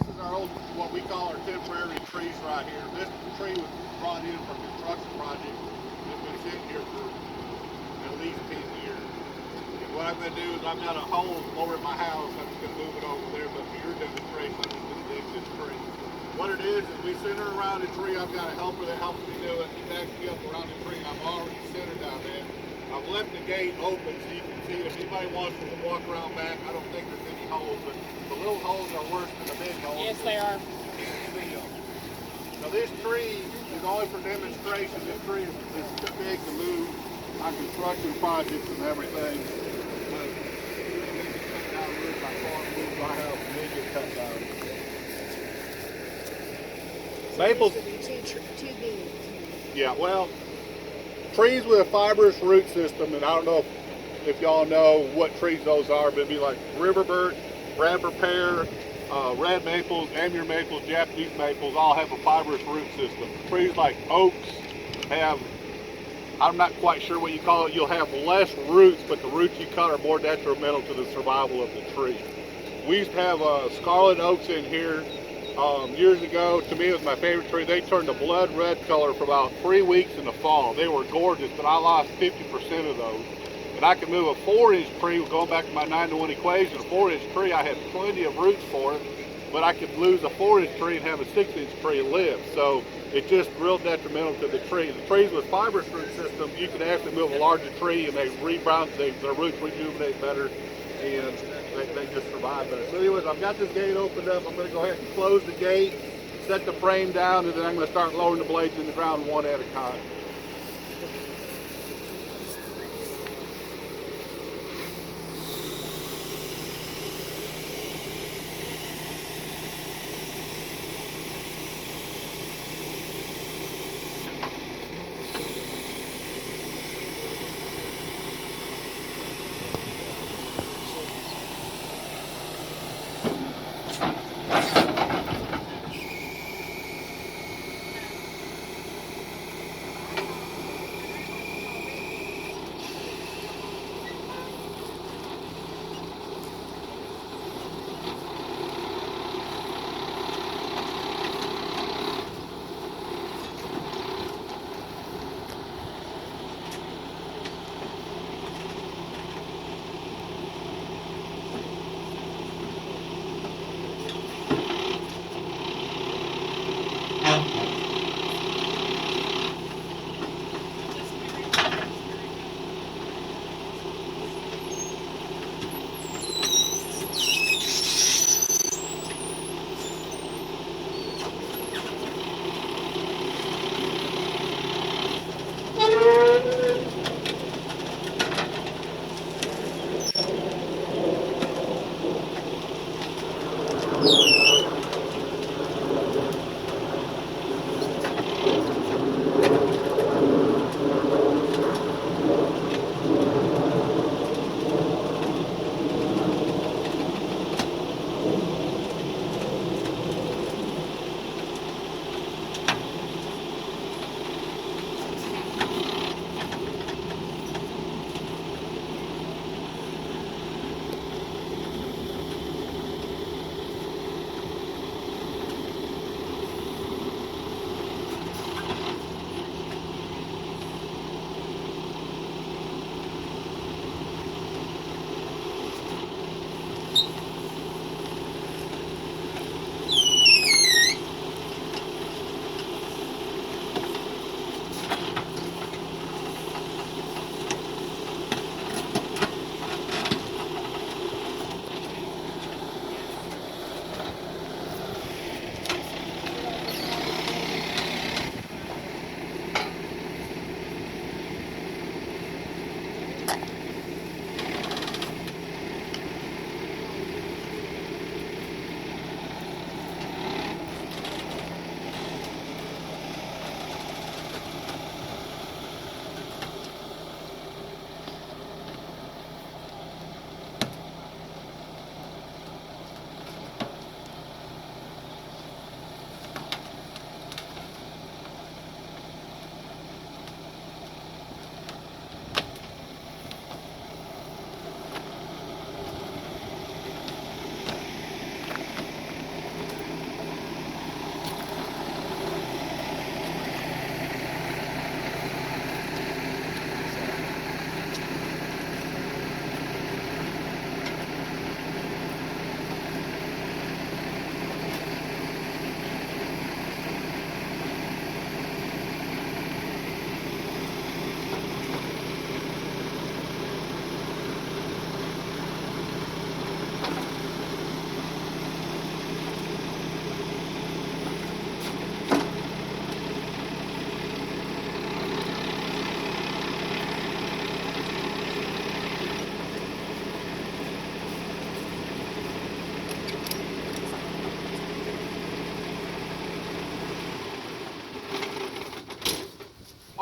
this is our old, what we call our temporary trees right here. This tree was brought in from a construction project. It's been sitting here for at least 10 years. And what I'm going to do is I've got a hole over at my house. I'm just going to move it over there, but for your demonstration, I'm just going to dig this tree. What it is we center around the tree. I've got a helper that helps me do it. He backs me up around the tree. I've already centered down there. I've left the gate open so you can see it. If anybody wants to walk around back, I don't think there's any holes, but the little holes are worse than the big holes. Yes, they are. You can't see them. Now this tree is only for demonstration. This tree is too big to move on construction projects and everything. But they get cut down really by far moves my house and they get cut down. Maples. Too big. Yeah, well, trees with a fibrous root system, and I don't know if y'all know what trees those are, but it'd be like river birch, Bradford pear, red maples, Amur maples, Japanese maples, all have a fibrous root system. Trees like oaks have, I'm not quite sure what you call it, you'll have less roots, but the roots you cut are more detrimental to the survival of the tree. We used to have scarlet oaks in here years ago. To me, it was my favorite tree. They turned a blood red color for about 3 weeks in the fall. They were gorgeous, but I lost 50% of those. And I could move a 4-inch tree, going back to my 9-to-1 equation, a 4-inch tree, I had plenty of roots for it, but I could lose a 4-inch tree and have a 6-inch tree live. So it's just real detrimental to the tree. The trees with fibrous root system, you can actually move a larger tree and they rebound, their roots rejuvenate better, and they just survive better. So anyways, I've got this gate opened up. I'm going to go ahead and close the gate, set the frame down, and then I'm going to start lowering the blades in the ground one at a time.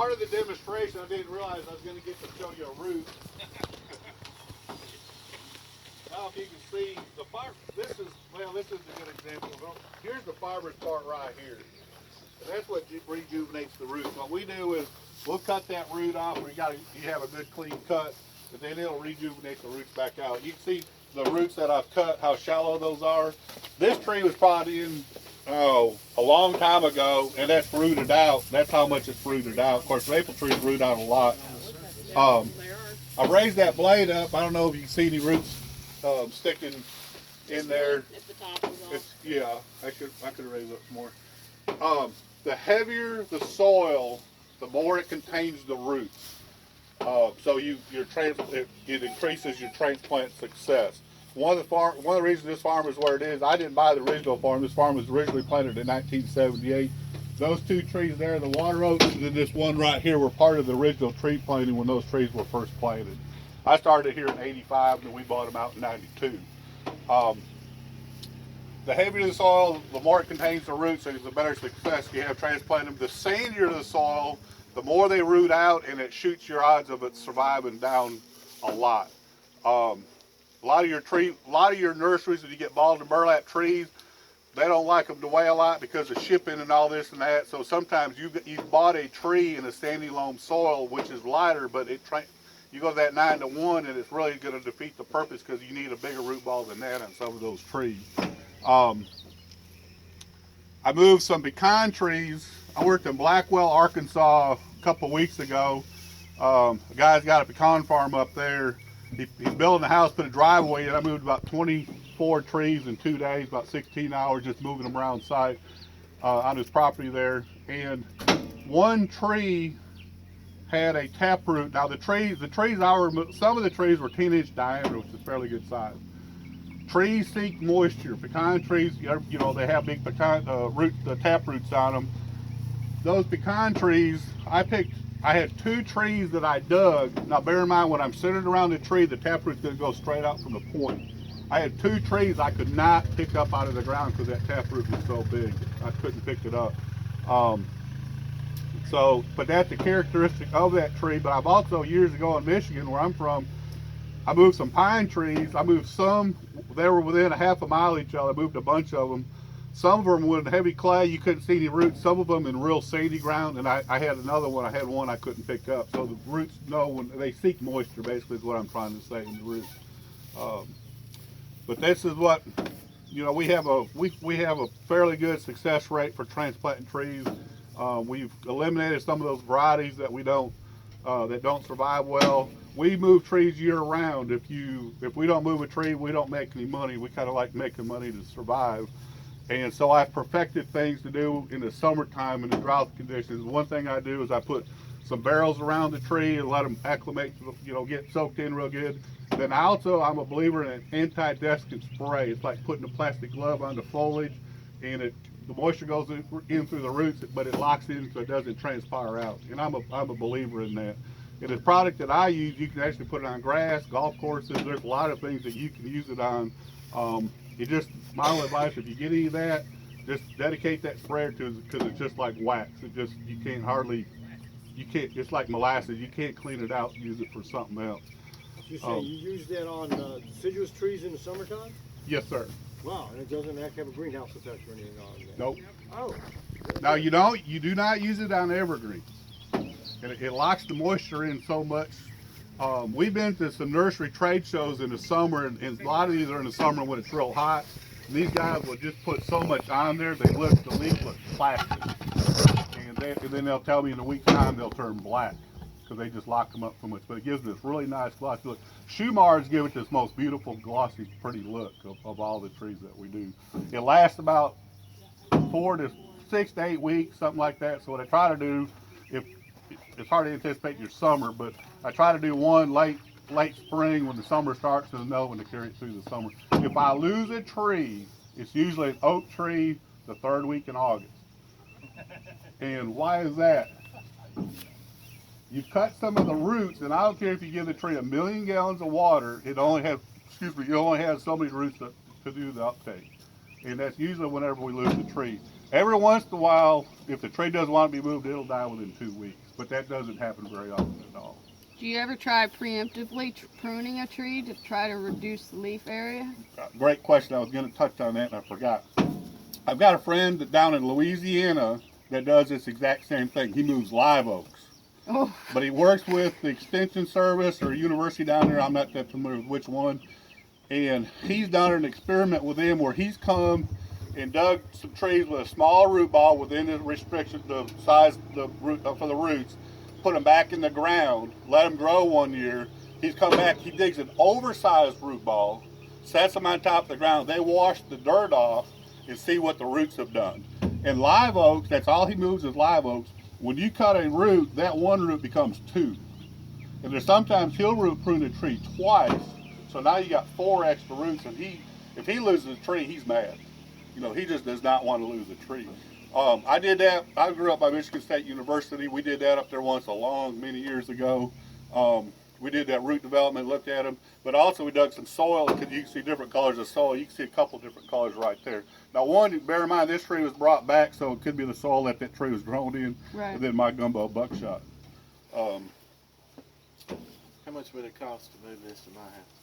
part of the demonstration, I didn't realize I was going to get to show you a root. Now, if you can see the fiber, this is a good example. Here's the fibrous part right here. And that's what rejuvenates the root. What we do is we'll cut that root off. You have a good clean cut, but then it'll rejuvenate the roots back out. You can see the roots that I've cut, how shallow those are. This tree was probably in a long time ago, and that's rooted out. That's how much it's rooted out. Of course, maple trees root out a lot. I raised that blade up. I don't know if you can see any roots sticking in there. At the top is off. Yeah, I could raise up some more. The heavier the soil, the more it contains the roots. So it increases your transplant success. One of the reasons this farm is where it is, I didn't buy the original farm. This farm was originally planted in 1978. Those two trees there, the water oaks, and then this one right here, were part of the original tree planting when those trees were first planted. I started here in '85, and we bought them out in '92. The heavier the soil, the more it contains the roots, and the better success you have transplanting them. The sandier the soil, the more they root out, and it shoots your odds of it surviving down a lot. A lot of your nurseries, if you get balled and burlap trees, they don't like them to weigh a lot because of shipping and all this and that. So sometimes you bought a tree in a sandy loam soil, which is lighter, but you go to that 9-to-1, and it's really going to defeat the purpose because you need a bigger root ball than that on some of those trees. I moved some pecan trees. I worked in Blackwell, Arkansas a couple of weeks ago. A guy's got a pecan farm up there. He's building a house, put a driveway in. I moved about 24 trees in 2 days, about 16 hours, just moving them around site on his property there. And one tree had a taproot. Now some of the trees were 10-inch diameter, which is fairly good size. Trees seek moisture. Pecan trees, they have big pecan taproots on them. Those pecan trees, I had 2 trees that I dug. Now bear in mind, when I'm centered around the tree, the taproot's going to go straight out from the point. I had 2 trees I could not pick up out of the ground because that taproot was so big. I couldn't pick it up. But that's a characteristic of that tree. But I've also, years ago in Michigan, where I'm from, I moved some pine trees. I moved some, they were within a half a mile of each other. I moved a bunch of them. Some of them were in heavy clay, you couldn't see any roots. Some of them in real sandy ground, and I had another one. I had one I couldn't pick up. So the roots know when they seek moisture, basically, is what I'm trying to say in the roots. But this is what, we have a fairly good success rate for transplanting trees. We've eliminated some of those varieties that that don't survive well. We move trees year round. If we don't move a tree, we don't make any money. We kind of like making money to survive. And so I've perfected things to do in the summertime in the drought conditions. One thing I do is I put some barrels around the tree and let them acclimate, get soaked in real good. Then I'm a believer in an anti-desiccant spray. It's like putting a plastic glove on the foliage, and the moisture goes in through the roots, but it locks in so it doesn't transpire out. And I'm a believer in that. And the product that I use, you can actually put it on grass, golf courses. There's a lot of things that you can use it on. My only advice, if you get any of that, just dedicate that sprayer to it, because it's just like wax. It's like molasses. You can't clean it out and use it for something else. You say you use that on deciduous trees in the summertime? Yes, sir. Wow, and it doesn't have to have a greenhouse effect or anything on it? Nope. Oh. Now, you do not use it on evergreens. And it locks the moisture in so much. We've been to some nursery trade shows in the summer, and a lot of these are in the summer when it's real hot. And these guys will just put so much on there, the leaves look plastic. And then they'll tell me in a week's time they'll turn black because they just lock them up so much. But it gives this really nice glossy look. Shumars give it this most beautiful, glossy, pretty look of all the trees that we do. It lasts about 6 to 8 weeks, something like that. So what I try to do, it's hard to anticipate your summer, but I try to do one late spring when the summer starts, and another one to carry it through the summer. If I lose a tree, it's usually an oak tree the 3rd week in August. And why is that? You cut some of the roots, and I don't care if you give the tree 1,000,000 gallons of water, it only has so many roots to do the uptake. And that's usually whenever we lose the tree. Every once in a while, if the tree doesn't want to be moved, it'll die within 2 weeks. but that doesn't happen very often at all. Do you ever try preemptively pruning a tree to try to reduce the leaf area? Great question. I was going to touch on that and I forgot. I've got a friend down in Louisiana that does this exact same thing. He moves live oaks. Oh. But he works with the Extension Service or university down there. I'm not that familiar with which one. And he's done an experiment with them where he's come and dug some trees with a small root ball within the restriction, the size the root, for the roots, put them back in the ground, let them grow 1 year. He's come back, he digs an oversized root ball, sets them on top of the ground. They wash the dirt off and see what the roots have done. And live oaks, that's all he moves is live oaks. When you cut a root, that one root becomes two. And there's sometimes he'll root prune a tree twice. So now you got 4 extra roots, and if he loses a tree, he's mad. You know, he just does not want to lose a tree. I did that. I grew up by Michigan State University. We did that up there once many years ago. We did that root development, looked at them, but also we dug some soil because you can see different colors of soil. You can see a couple different colors right there. Now, one, bear in mind, this tree was brought back, so it could be the soil that tree was grown in, right. And then my gumbo buckshot. How much would it cost to move this to my house?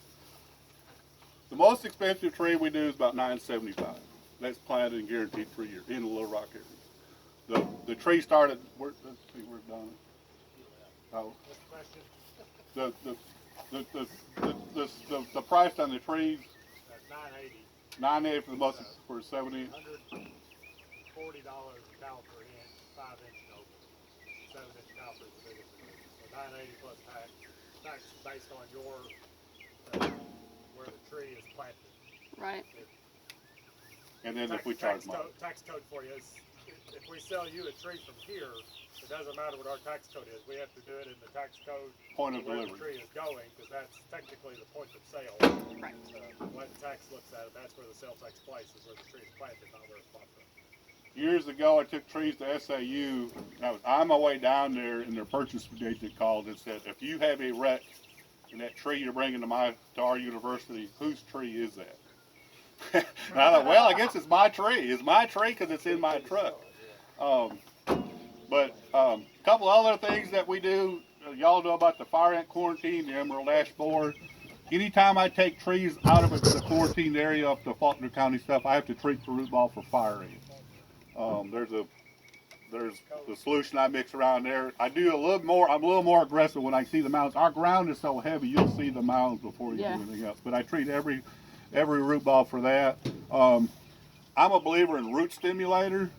The most expensive tree we do is about $975. That's planted and guaranteed 3 years in the Little Rock area. The tree started. Let's see, where's Donna? Oh. The price on the trees. $980 for the most for 70. $140 a caliper in, 5-inch open. 7-inch caliper is the biggest. So $980 plus tax. Tax is based on your where the tree is planted. Right. And then if we charge more. Tax code for you is, if we sell you a tree from here, it doesn't matter what our tax code is. We have to do it in the tax code Point of where delivery. the tree is going, because that's technically the point of sale. Right. When the tax looks at it, that's where the sales tax place is, where the tree is planted, not where it's bought from. Years ago, I took trees to SAU. I was on my way down there, and their purchase agent called and said, "If you have a wreck in that tree you're bringing to our university, whose tree is that?" And I thought, well, I guess it's my tree. It's my tree because it's in my truck. But a couple other things that we do, y'all know about the fire ant quarantine, the emerald ash borer. Anytime I take trees out of the quarantined area of the Faulkner County stuff, I have to treat the root ball for fire ants. There's the solution I mix around there. I do a little more. I'm a little more aggressive when I see the mounds. Our ground is so heavy, you'll see the mounds before you do anything else. But I treat every root ball for that. I'm a believer in root stimulator.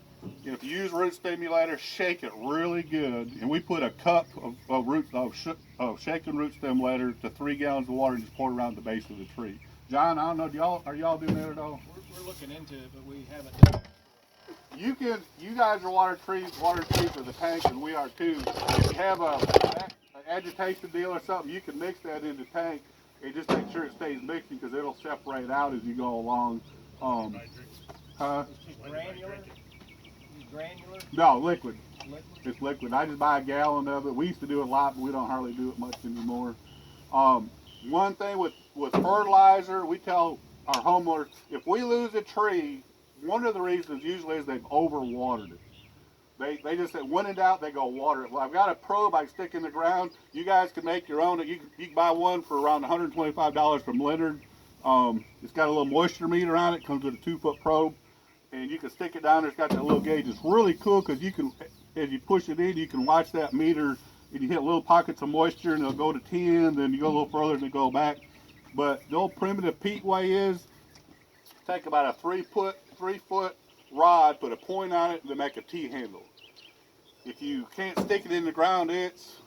If you use root stimulator, shake it really good. And we put a cup of shaken root stimulator to 3 gallons of water and just pour it around the base of the tree. John, I don't know, are y'all doing that at all? We're looking into it, but we haven't done it. You guys are water trees for the tank, and we are too. If you have an agitation deal or something, you can mix that in the tank and just make sure it stays mixing because it'll separate out as you go along. Granular? Granular? No, liquid. Liquid? It's liquid. I just buy a gallon of it. We used to do it a lot, but we don't hardly do it much anymore. One thing with fertilizer, we tell our homeowners, if we lose a tree, one of the reasons usually is they've overwatered it. They just say, when in doubt, they go water it. Well, I've got a probe I stick in the ground. You guys can make your own. You can buy one for around $125 from Leonard. It's got a little moisture meter on it. Comes with a 2-foot probe. And you can stick it down there. It's got that little gauge. It's really cool because you can, as you push it in, you can watch that meter. And you hit little pockets of moisture, and it'll go to 10. Then you go a little further, and it'll go back. But the old primitive peat way is take about a 3-foot rod, put a point on it, and then make a T-handle. If you can't stick it in the ground, it's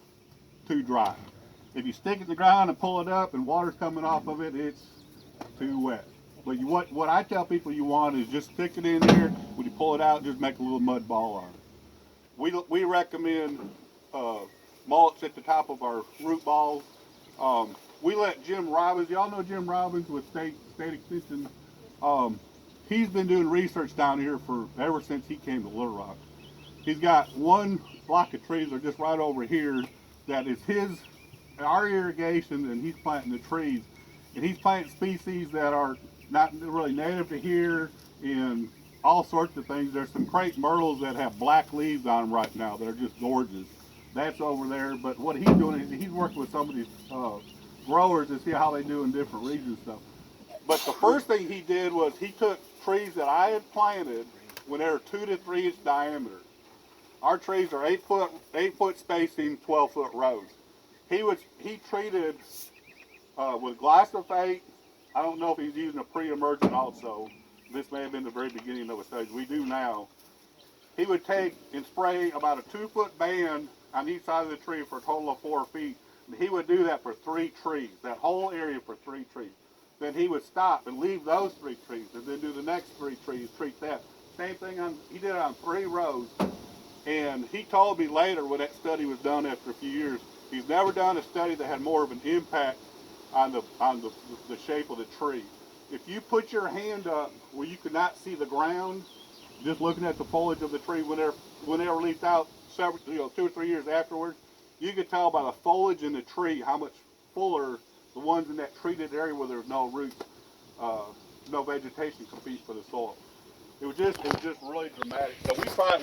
too dry. If you stick it in the ground and pull it up and water's coming off of it, it's too wet. But what I tell people you want is just stick it in there. When you pull it out, just make a little mud ball on it. We recommend mulch at the top of our root balls. We let Jim Robbins, y'all know Jim Robbins with State Extension. He's been doing research down here ever since he came to Little Rock. He's got one block of trees that are just right over here that is our irrigation, and he's planting the trees. And he's planting species that are not really native to here and all sorts of things. There's some crepe myrtles that have black leaves on them right now that are just gorgeous. That's over there. But what he's doing is he's working with some of these growers to see how they do in different regions and stuff. But the first thing he did was he took trees that I had planted when they were 2 to 3 inch diameter. Our trees are 8 foot spacing, 12-foot rows. He treated with glyphosate. I don't know if he's using a pre-emergent also. This may have been the very beginning of a stage. We do now. He would take and spray about a 2-foot band on each side of the tree for a total of 4 feet. And he would do that for 3 trees, that whole area for 3 trees. Then he would stop and leave those 3 trees, and then do the next 3 trees, treat that. Same thing he did it on 3 rows. And he told me later when that study was done after a few years, he's never done a study that had more of an impact on the shape of the tree. If you put your hand up where you could not see the ground, just looking at the foliage of the tree when they were leafed out several, 2 or 3 years afterwards, you could tell by the foliage in the tree how much fuller the ones in that treated area where there's no roots, no vegetation compete for the soil. It was just really dramatic. So we find